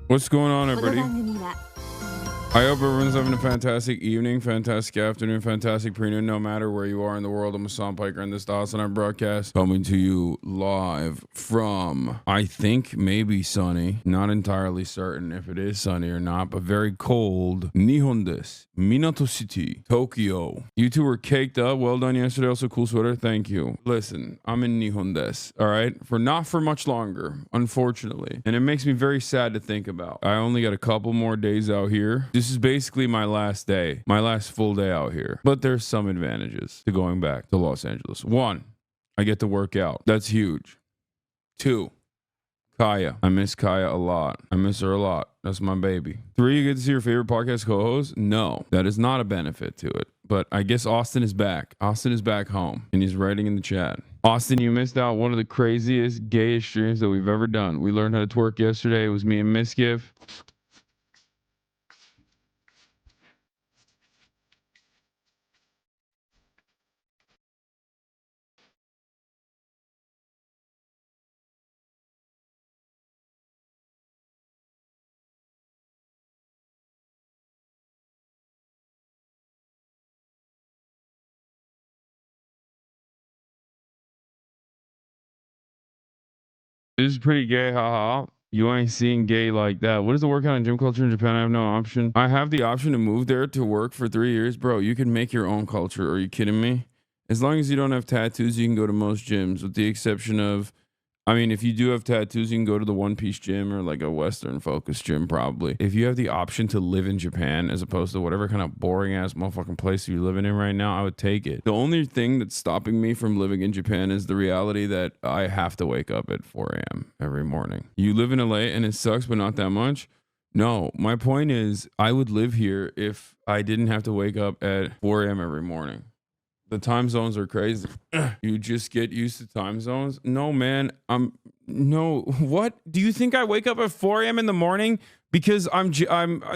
What's going on, everybody? I hope everyone's having a fantastic evening, fantastic afternoon, fantastic pre-noon, no matter where you are in the world. I'm Hassan Piker, and this is the HASAN broadcast coming to you live from, I think, maybe sunny. Not entirely certain if it is sunny or not, but very cold. Nihon desu. Minato City, Tokyo. You two were caked up. Well done yesterday. Also, cool sweater. Thank you. Listen, I'm in Nihon desu, all right? Not for much longer, unfortunately. And it makes me very sad to think about. I only got a couple more days out here. This is basically my last day, my last full day out here. But there's some advantages to going back to Los Angeles. One, I get to work out. That's huge. Two, Kaya. I miss Kaya a lot. I miss her a lot. That's my baby. Three, you get to see your favorite podcast co-host? No, that is not a benefit to it. But I guess Austin is back. Austin is back home, and he's writing in the chat. Austin, you missed out one of the craziest, gayest streams that we've ever done. We learned how to twerk yesterday. It was me and MIZKIF. This is pretty gay, haha. You ain't seeing gay like that. What is the workout in gym culture in Japan? I have no option. I have the option to move there to work for 3 years. Bro, you can make your own culture. Are you kidding me? As long as you don't have tattoos, you can go to most gyms, with the exception of, I mean, if you do have tattoos, you can go to the One Piece gym or like a Western focused gym, probably. If you have the option to live in Japan as opposed to whatever kind of boring ass motherfucking place you're living in right now, I would take it. The only thing that's stopping me from living in Japan is the reality that I have to wake up at 4 a.m. every morning. You live in LA and it sucks, but not that much. No, my point is I would live here if I didn't have to wake up at 4 a.m. every morning. The time zones are crazy. You just get used to time zones. No, man. No. What? Do you think I wake up at 4 a.m. in the morning because I'm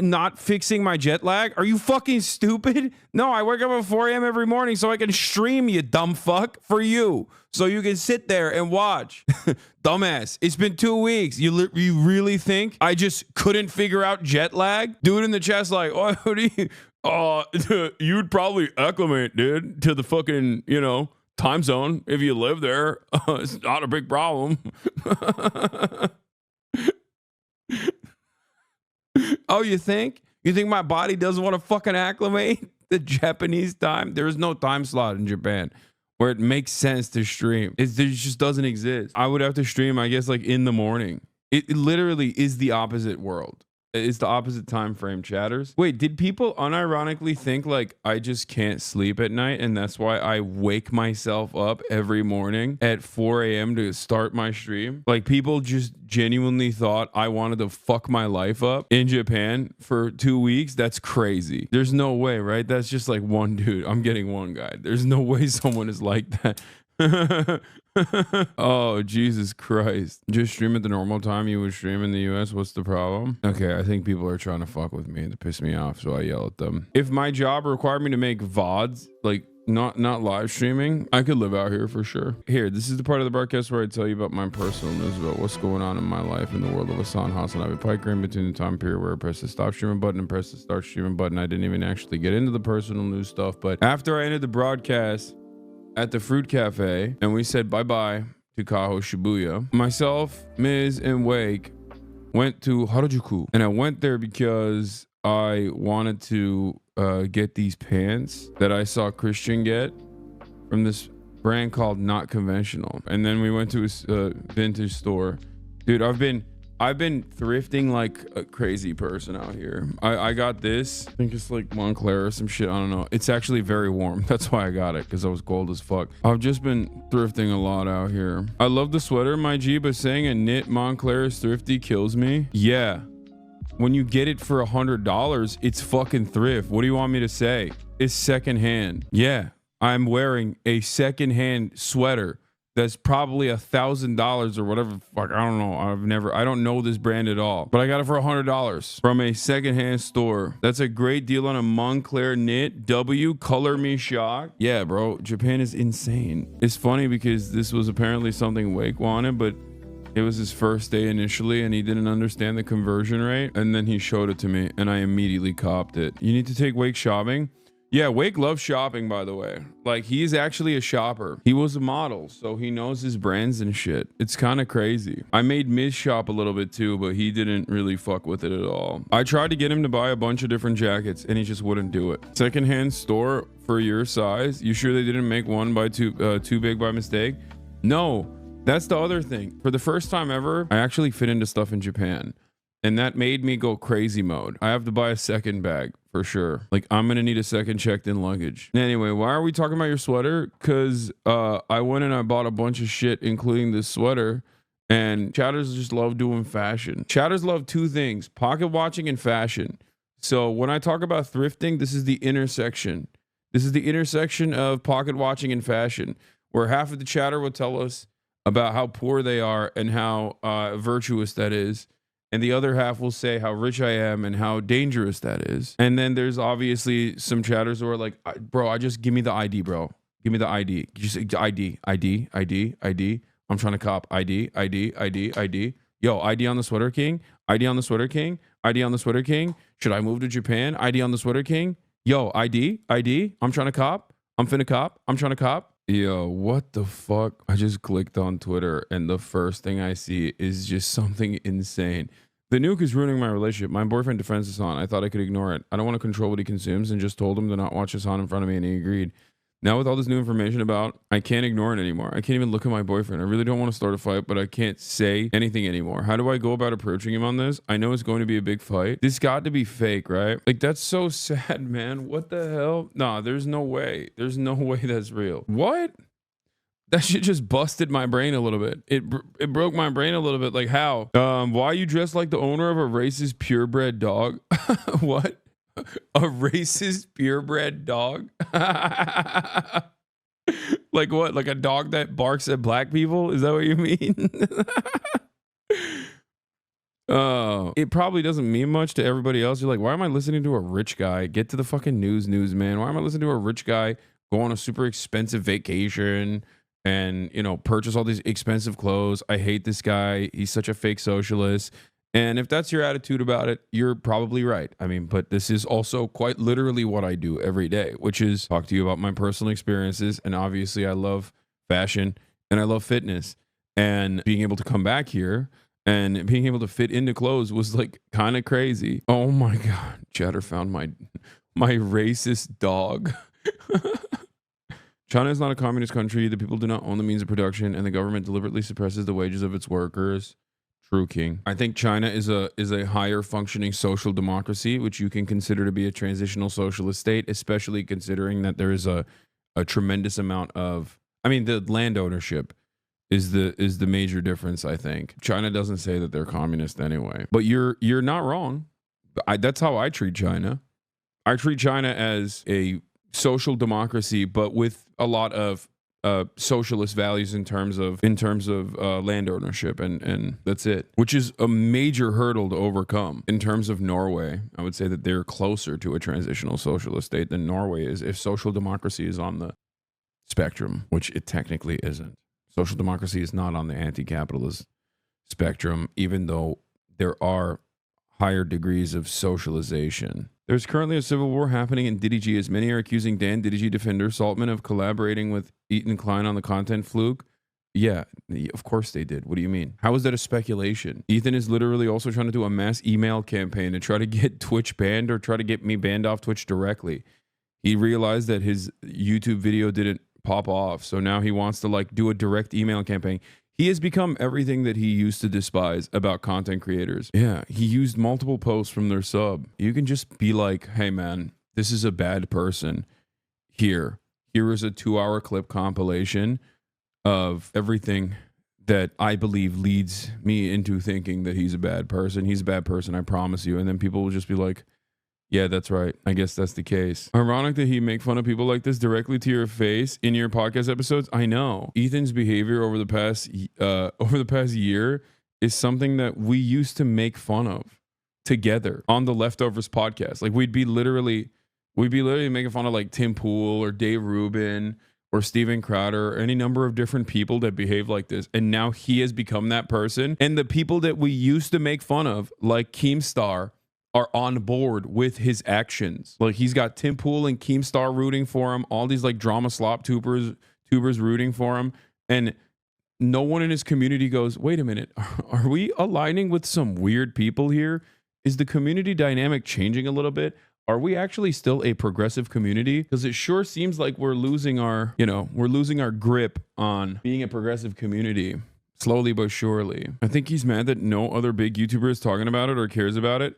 not fixing my jet lag? Are you fucking stupid? No, I wake up at 4 a.m. every morning so I can stream, you dumb fuck, for you. So you can sit there and watch. Dumbass. It's been 2 weeks. You really think I just couldn't figure out jet lag? Dude in the chat's like, oh, what do you... you'd probably acclimate, dude, to the fucking, time zone if you live there. It's not a big problem. Oh, you think? You think my body doesn't want to fucking acclimate the Japanese time? There is no time slot in Japan where it makes sense to stream. It just doesn't exist. I would have to stream, I guess, like in the morning. It literally is the opposite world. It's the opposite time frame, chatters. Wait, did people unironically think like I just can't sleep at night and that's why I wake myself up every morning at 4 a.m. to start my stream? Like people just genuinely thought I wanted to fuck my life up in Japan for 2 weeks? That's crazy. There's no way, right? That's just like one dude. I'm getting one guy. There's no way someone is like that. Oh, Jesus Christ. Just stream at the normal time you would stream in the US. What's the problem? Okay, I think people are trying to fuck with me to piss me off, so I yell at them. If my job required me to make VODs, like not live streaming, I could live out here for sure. Here, this is the part of the broadcast where I tell you about my personal news, about what's going on in my life in the world of Hassan Piker, in between the time period where I pressed the stop streaming button and pressed the start streaming button. I didn't even actually get into the personal news stuff, but after I ended the broadcast at the Fruit Cafe and we said bye-bye to Kaho Shibuya, myself, Miz, and Wake went to Harajuku. And I went there because I wanted to get these pants that I saw Christian get from this brand called Not Conventional. And then we went to a vintage store. Dude, I've been thrifting like a crazy person out here. I got this. I think it's like Montclair or some shit. I don't know. It's actually very warm. That's why I got it, because I was cold as fuck. I've just been thrifting a lot out here. I love the sweater, my G, but saying a knit Montclair is thrifty kills me. Yeah. When you get it for $100, it's fucking thrift. What do you want me to say? It's secondhand. Yeah. I'm wearing a secondhand sweater that's probably $1,000 or whatever. Fuck, I don't know. I don't know this brand at all, but I got it for $100 from a secondhand store. That's a great deal on a Montclair knit. W, color me shocked. Yeah, bro, Japan is insane. It's funny because this was apparently something Wake wanted, but It was his first day initially and he didn't understand the conversion rate. And then he showed it to me and I immediately copped it. You need to take Wake shopping. Yeah, Wake loves shopping, by the way. Like, he's actually a shopper. He was a model, so he knows his brands and shit. It's kind of crazy. I made Miz shop a little bit too, but he didn't really fuck with it at all. I tried to get him to buy a bunch of different jackets, and he just wouldn't do it. Secondhand store for your size. You sure they didn't make one by too big by mistake? No, that's the other thing. For the first time ever, I actually fit into stuff in Japan. And that made me go crazy mode. I have to buy a second bag for sure. Like, I'm going to need a second checked in luggage. Anyway, why are we talking about your sweater? Because I went and I bought a bunch of shit, including this sweater. And chatters just love doing fashion. Chatters love two things, pocket watching and fashion. So when I talk about thrifting, this is the intersection. This is the intersection of pocket watching and fashion, where half of the chatter will tell us about how poor they are and how virtuous that is. And the other half will say how rich I am and how dangerous that is. And then there's obviously some chatters who are like, bro, I just give me the ID, bro. Give me the ID. Just ID. I'm trying to cop ID. Yo, ID on the Sweater King. ID on the Sweater King. ID on the Sweater King. Should I move to Japan? ID on the Sweater King. Yo, ID. I'm trying to cop. I'm finna cop. I'm trying to cop. Yo, what the fuck? I just clicked on Twitter and the first thing I see is just something insane. The nuke is ruining my relationship. My boyfriend defends HASAN. I thought I could ignore it. I don't want to control what he consumes and just told him to not watch HASAN in front of me and he agreed. Now with all this new information about, I can't ignore it anymore. I can't even look at my boyfriend. I really don't want to start a fight, but I can't say anything anymore. How do I go about approaching him on this? I know it's going to be a big fight. This got to be fake, right? Like, that's so sad, man. What the hell? Nah, there's no way. There's no way that's real. What? That shit just busted my brain a little bit. It broke my brain a little bit. Like, how? Why you dressed like the owner of a racist purebred dog? What? A racist purebred dog? Like what? Like a dog that barks at black people? Is that what you mean? Oh, it probably doesn't mean much to everybody else. You're like, why am I listening to a rich guy? Get to the fucking news, man. Why am I listening to a rich guy go on a super expensive vacation and, you know, purchase all these expensive clothes? I hate this guy. He's such a fake socialist. And if that's your attitude about it, you're probably right. I mean, but this is also quite literally what I do every day, which is talk to you about my personal experiences. And obviously I love fashion and I love fitness, and being able to come back here and being able to fit into clothes was like kind of crazy. Oh my God. Chatter found my racist dog. China is not a communist country. The people do not own the means of production, and the government deliberately suppresses the wages of its workers. True King. I think China is a higher functioning social democracy, which you can consider to be a transitional socialist state, especially considering that there is a tremendous amount of, I mean, the land ownership is the major difference, I think. China doesn't say that they're communist anyway. But you're not wrong. That's how I treat China. I treat China as a social democracy, but with a lot of socialist values in terms of land ownership, and that's it, which is a major hurdle to overcome. In terms of Norway, I would say that they're closer to a transitional socialist state than Norway is, if social democracy is on the spectrum, which it technically isn't. Social democracy is not on the anti-capitalist spectrum, even though there are higher degrees of socialization. There's currently a civil war happening in DDG, as many are accusing Dan DDG defender Saltman of collaborating with Ethan Klein on the content fluke. Yeah, of course they did. What do you mean? How is that a speculation? Ethan is literally also trying to do a mass email campaign to try to get Twitch banned or try to get me banned off Twitch directly. He realized that his YouTube video didn't pop off, so now he wants to like do a direct email campaign. He has become everything that he used to despise about content creators. Yeah, he used multiple posts from their sub. You can just be like, hey man, this is a bad person. Here is a 2-hour clip compilation of everything that I believe leads me into thinking that he's a bad person. He's a bad person, I promise you. And then people will just be like, yeah, that's right. I guess that's the case. Ironic that he make fun of people like this directly to your face in your podcast episodes. I know. Ethan's behavior over the past year is something that we used to make fun of together on the Leftovers podcast. Like we'd be literally making fun of like Tim Pool or Dave Rubin or Steven Crowder or any number of different people that behave like this. And now he has become that person. And the people that we used to make fun of, like Keemstar, are on board with his actions. Like he's got Tim Pool and Keemstar rooting for him, all these like drama slop tubers rooting for him. And no one in his community goes, wait a minute, are we aligning with some weird people here? Is the community dynamic changing a little bit? Are we actually still a progressive community? Because it sure seems like we're losing our, we're losing our grip on being a progressive community, slowly but surely. I think he's mad that no other big YouTuber is talking about it or cares about it.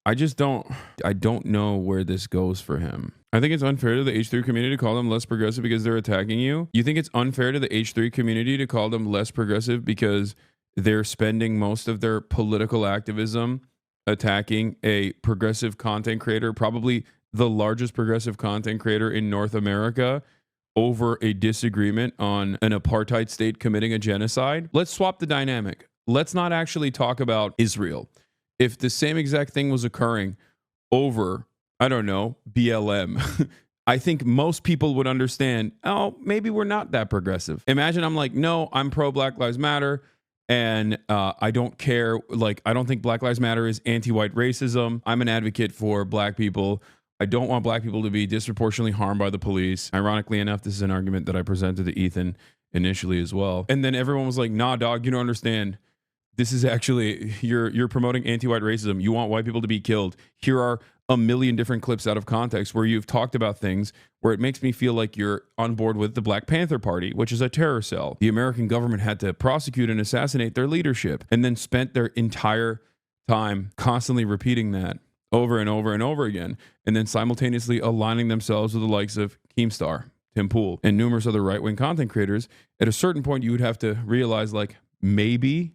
I don't know where this goes for him. I think it's unfair to the H3 community to call them less progressive because they're attacking you. You think it's unfair to the H3 community to call them less progressive because they're spending most of their political activism attacking a progressive content creator, probably the largest progressive content creator in North America, over a disagreement on an apartheid state committing a genocide? Let's swap the dynamic. Let's not actually talk about Israel. If the same exact thing was occurring over, I don't know, BLM, I think most people would understand, oh, maybe we're not that progressive. Imagine I'm like, no, I'm pro Black Lives Matter. And I don't care. Like, I don't think Black Lives Matter is anti-white racism. I'm an advocate for black people. I don't want black people to be disproportionately harmed by the police. Ironically enough, this is an argument that I presented to Ethan initially as well. And then everyone was like, nah, dog, you don't understand. This is actually, you're promoting anti-white racism. You want white people to be killed. Here are a million different clips out of context where you've talked about things where it makes me feel like you're on board with the Black Panther Party, which is a terror cell. The American government had to prosecute and assassinate their leadership and then spent their entire time constantly repeating that over and over and over again, and then simultaneously aligning themselves with the likes of Keemstar, Tim Pool, and numerous other right-wing content creators. At a certain point, you would have to realize, like, maybe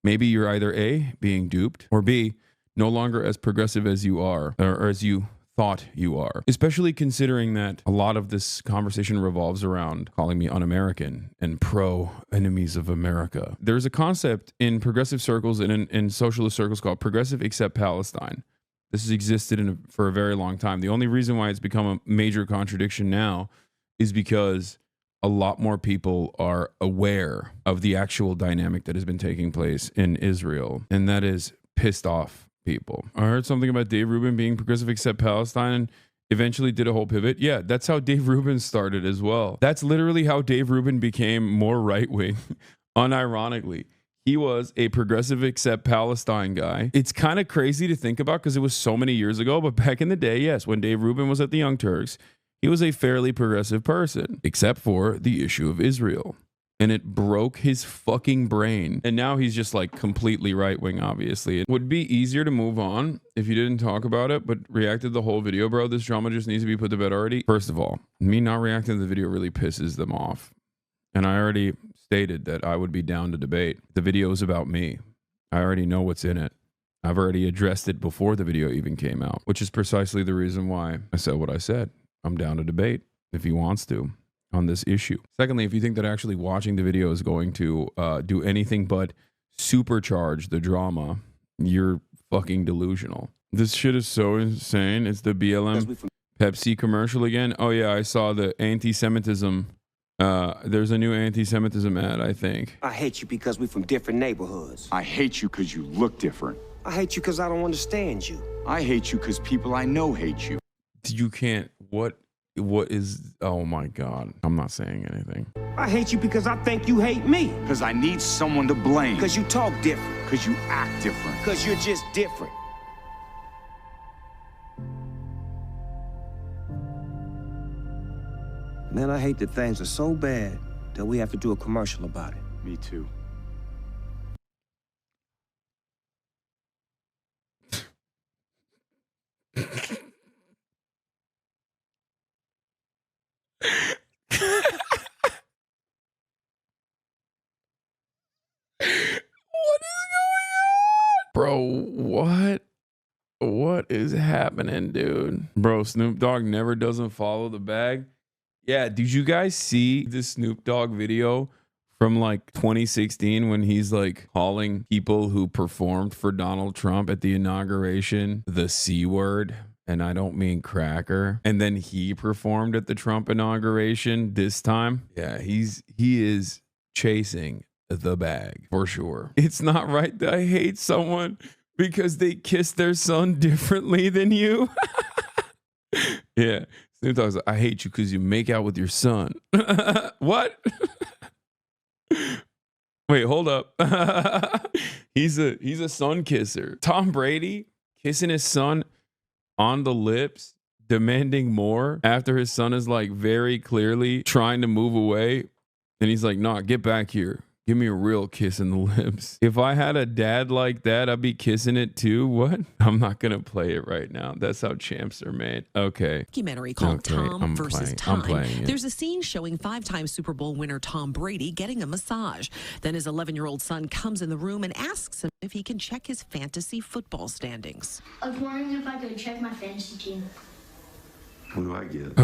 you're either A, being duped, or B, no longer as progressive as you are, or as you thought you are. Especially considering that a lot of this conversation revolves around calling me un-American and pro-enemies of America. There's a concept in progressive circles and in socialist circles called progressive except Palestine. This has existed for a very long time. The only reason why it's become a major contradiction now is because a lot more people are aware of the actual dynamic that has been taking place in Israel, and that is pissed off people. I heard something about Dave Rubin being progressive except Palestine and eventually did a whole pivot. Yeah, that's how Dave Rubin started as well. That's literally how Dave Rubin became more right-wing, unironically. He was a progressive except Palestine guy. It's kind of crazy to think about because it was so many years ago, but back in the day, yes, when Dave Rubin was at the Young Turks, he was a fairly progressive person, except for the issue of Israel. And it broke his fucking brain. And now he's just like completely right-wing, obviously. It would be easier to move on if you didn't talk about it, but reacted the whole video, bro. This drama just needs to be put to bed already. First of all, me not reacting to the video really pisses them off. And I already stated that I would be down to debate. The video is about me. I already know what's in it. I've already addressed it before the video even came out, which is precisely the reason why I said what I said. I'm down to debate if he wants to on this issue. Secondly, if you think that actually watching the video is going to do anything but supercharge the drama, you're fucking delusional. This shit is so insane. It's the BLM Pepsi commercial again. Oh yeah, I saw the anti-Semitism. There's a new anti-Semitism ad, I think. I hate you because we're from different neighborhoods. I hate you because you look different. I hate you because I don't understand you. I hate you because people I know hate you. You can't. What is, oh my God. I'm not saying anything. I hate you because I think you hate me. Because I need someone to blame. Because you talk different. Because you act different. Because you're just different. Man, I hate that things are so bad that we have to do a commercial about it. Me too. Bro, what is happening, dude? Bro, Snoop Dogg never doesn't follow the bag. Yeah, did you guys see this Snoop Dogg video from like 2016 when he's like calling people who performed for Donald Trump at the inauguration the C word and I don't mean cracker. And then he performed at the Trump inauguration this time. Yeah, he is chasing the bag for sure. It's not right that I hate someone because they kiss their son differently than you. Yeah. Snoop Dogg's like, I hate you because you make out with your son. What? Wait, hold up. He's a son kisser. Tom Brady kissing his son on the lips, demanding more after his son is like very clearly trying to move away. And he's like, nah, get back here. Give me a real kiss in the lips. If I had a dad like that, I'd be kissing it too. What? I'm not going to play it right now. That's how champs are made. Okay. Documentary called Tom versus Time. Playing it. There's a scene showing 5-time Super Bowl winner Tom Brady getting a massage. Then his 11-year-old son comes in the room and asks him if he can check his fantasy football standings. I was wondering if I could check my fantasy team. What do I get?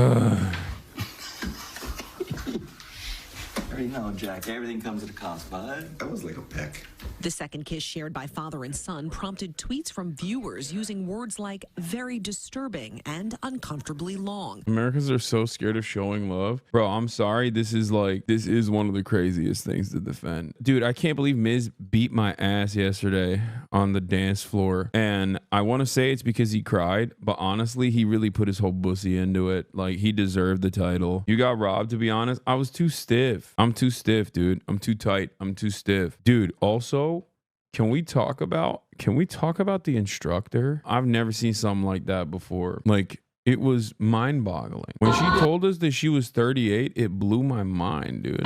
You know, Jack, everything comes at a cost, bud. That was like a peck. The second kiss shared by father and son prompted tweets from viewers using words like very disturbing and uncomfortably long. Americans are so scared of showing love. Bro, I'm sorry. This is one of the craziest things to defend. Dude, I can't believe Miz beat my ass yesterday on the dance floor. And I want to say it's because he cried, but honestly, he really put his whole pussy into it. Like, he deserved the title. You got robbed, to be honest. I was too stiff. I'm too stiff, dude. I'm too tight. I'm too stiff. Dude, also, can we talk about the instructor? I've never seen something like that before. Like, it was mind-boggling. When she told us that she was 38, it blew my mind, dude.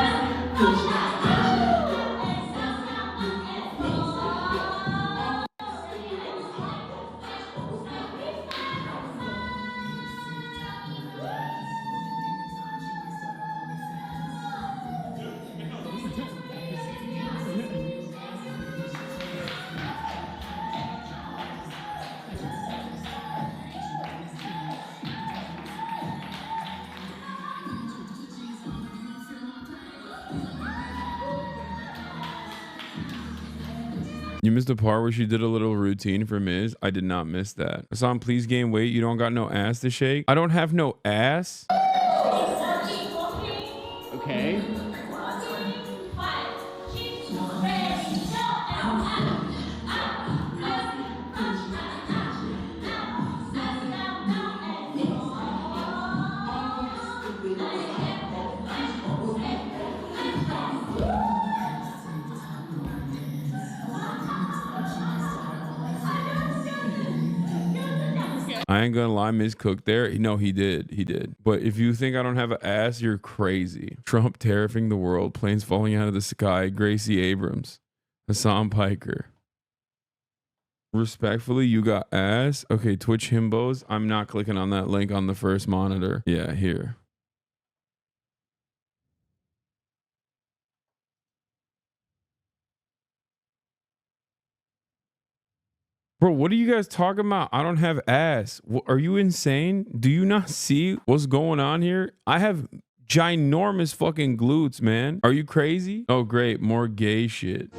You missed the part where she did a little routine for Miz. I did not miss that. Hassan, please gain weight. You don't got no ass to shake. I don't have no ass. Okay. I ain't gonna lie, Miz cooked there. No, he did. He did. But if you think I don't have an ass, you're crazy. Trump tariffing the world, planes falling out of the sky, Gracie Abrams, Hassan Piker. Respectfully, you got ass? Okay, Twitch himbos. I'm not clicking on that link on the first monitor. Yeah, here. Bro, what are you guys talking about? I don't have ass. Are you insane? Do you not see what's going on here? I have ginormous fucking glutes, man. Are you crazy? Oh, great. More gay shit.